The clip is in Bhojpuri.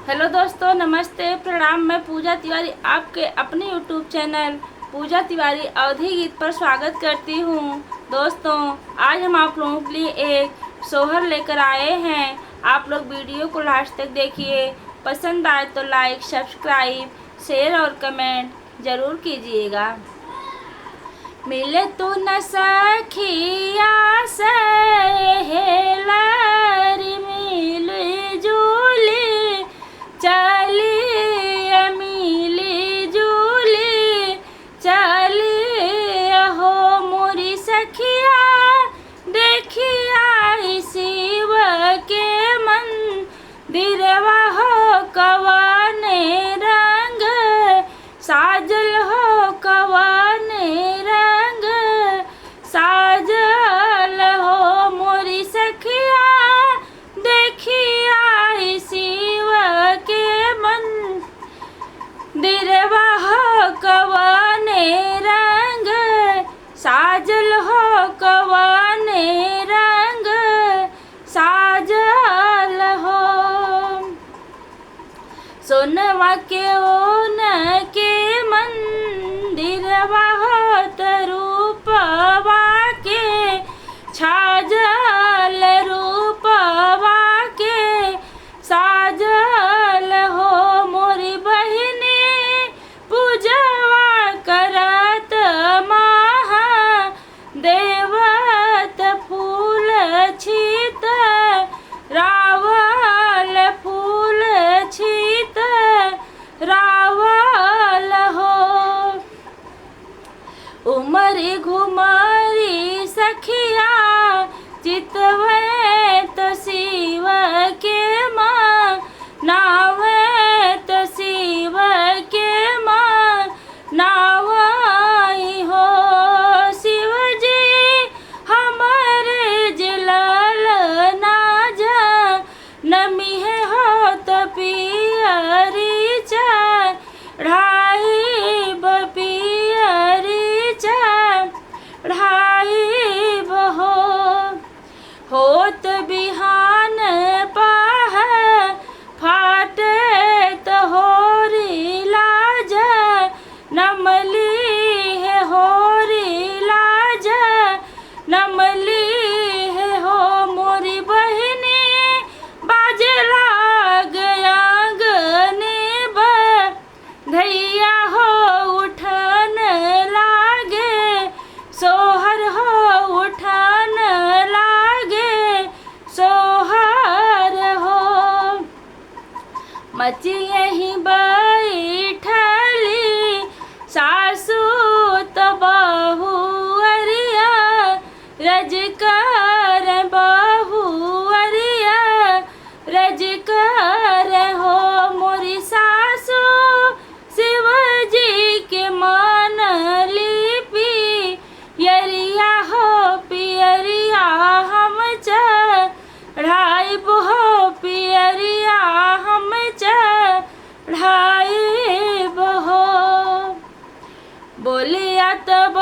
हेलो दोस्तों, नमस्ते, प्रणाम। मैं पूजा तिवारी आपके अपने यूट्यूब चैनल पूजा तिवारी अवधी गीत पर स्वागत करती हूँ। दोस्तों, आज हम आप लोगों के लिए एक सोहर लेकर आए हैं। आप लोग वीडियो को लास्ट तक देखिए। पसंद आए तो लाइक, सब्सक्राइब, शेयर और कमेंट ज़रूर कीजिएगा। मिले तो न सखिया सहेलरी मिली जुली चली मिली जुली चली हो मोरी सखिया देखिया शिव के मंदिरवा हो कवाने रंग साजल हो कवाने रंग साजल हो मोरी सखिया देखिया शिव के मंदिरवा हो कवाने रंग साजल हो कवाने रंग साजल हो। सोनवा के ओन के मंदिरवा हो रूपवा के छाजल रूपवा के साजल हो मोरी बहिनी पूजवा करत महा देवत फूल छित रावल फूल छित रावल हो। उमरी घुमरी सखिया चितवे तो शिव के माँ नावे तो शिव के माँ नावाई हो। शिव जी हमारे जिलाल ना जा नमी है हो तो पियरी चढ़ाई पियरी चढ़ाई हो। होत बिहान पाह फाटे तो होरी लाज नमली है होरी लाज नमली है हो मोरी बहिनी बाजे लाग आंगने धैया हो उठन लागे सोहर हो उठन लागे सोहर हो। मची यही बैठली सासू तो बहू अरिया रजकर बहू अरिया रजकर हो मोरी सासू शिव जी के मान लिपि यरिया हो पियरिया हम चढ़ाई हो पियरिया हम चढ़ाई हो। बोलिया तब